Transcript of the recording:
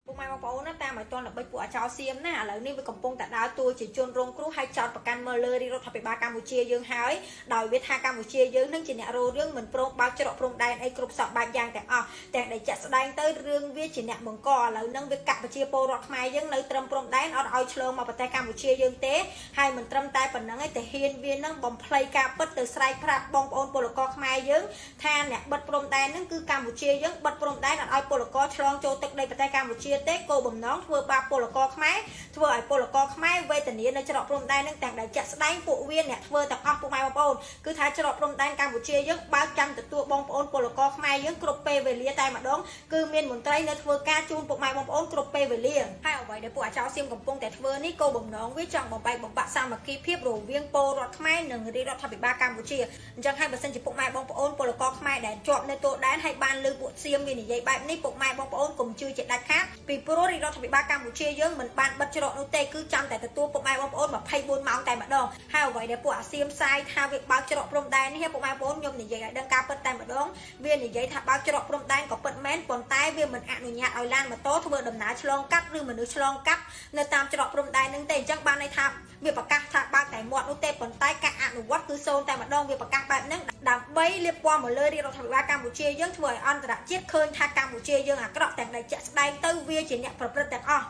ពុកម៉ែបងប្អូនណាតាមឲ្យតន់ដើម្បីពួកអាចោសៀមណាឥឡូវនេះវាកំពុងតែដើរតួជាជនរងគ្រោះហើយចោតប្រកាន់មើលលើរដ្ឋាភិបាលកម្ពុជាយើងហើយដោយវាថាកម្ពុជាយើងនឹងជាអ្នករោរឿងមិនព្រមបើកច្រកព្រំដែនអីគ្រប់សពបែបយ៉ាងទាំងអស់ទាំងដែលចាក់ស្ដែងទៅរឿងវាជាអ្នកបង្កឥឡូវហ្នឹងវាកាប់ប្រជាពលរដ្ឋខ្មែរយើងនៅត្រឹមព្រំដែនអត់ឲ្យឆ្លងមកប្រទេសកម្ពុជាយើងទេហើយមិនត្រឹមតែប៉ុណ្្នឹងឯងតែហ៊ានវានឹងបំភ្លៃការពិតទៅស្រែកប្រាប់បងប្អូនពលករខ្មែរយើងថាអ្នកបិទព្រំដែនហ្នឹងគឺកម្ពុជាយើងបិទព្រំដែនអត់ឲ្យពលករឆ្លងចូលទឹកដីប្រទេសកម្ពុជាទេគោលបំណងធ្វើបាបពលករខ្មែរធ្វើឲ្យពលករខ្មែរវេទនានៅច្រកព្រំដែននឹងទាំងដែលចាក់ស្ដែងពួកវាអ្នកធ្វើទាំងអស់ពុកម៉ែបងប្អូនគឺថាច្រកព្រំដែនកម្ពុជាយើងបើកចាំទទួលបងប្អូនពលករខ្មែរយើងគ្រប់ពេលវេលាតែម្ដងគឺមានមន្ត្រីនៅធ្វើការជូនពុកម៉ែបងប្អូនគ្រប់ពេលវេលាហើយអ្វីដែលពួកអាចោសៀមកំពុងតែធ្វើនេះគោលបំណងវាចង់បំបែកបំបាក់សាមគ្គីភាពរវាងពលរដ្ឋខ្មែរនិងរាជរដ្ឋាភិបាលកម្ពុជាអញ្ចឹងហើយបើសិនជាពុកម៉ែបងប្អូនពលករខ្មែរដែលជាប់នៅទោដែនហើយបានលើពួកសៀមមាននិយាយបែបនេះពុកម៉ែបងប្អូនកុំជឿជាដាច់ខាតពីព្រោះរាជរដ្ឋាភិបាលកម្ពុជាយើងមិនបានបិទច្រកនោះទេគឺចាំតែទទួលពុកម៉ែបងប្អូន24ម៉ោងតែម្ដងហើយអ្វីដែលពួកអាសៀមផ្សាយថាវាបើកច្រកព្រំដែននេះពុកម៉ែបងប្អូនខ្ញុំនិយាយឲ្យដឹងការពិតតែម្ដងវានិយាយថាបើកច្រកព្រំដែនក៏ពិតមែនប៉ុន្តែវាមិនអនុញ្ញាតឲ្យឡានម៉ូតូធ្វើដំណើរឆ្លងកាត់ឬមនុស្សឆ្លងកាត់នៅតាមច្រកព្រំដែននឹងទេអញ្ចឹងបានន័យថាវាប្រកាសថាបើកតែមាត់នោះទេប៉ុន្តែការអនុវត្តគឺសូន្យតែម្ដងវាប្រកាសបែបហ្នឹងដើម្បីលាបពណ៌មកលើរាជរដ្ឋាភិបាលកម្ពុជាយើងធ្វើឲ្យអន្តរជាតិឃើញថាកម្ពុជាយើងអាក្រក់ទាំងដែលជាក់ស្ដែងទៅវាជាអ្នកប្រព្រឹត្តទាំងអស់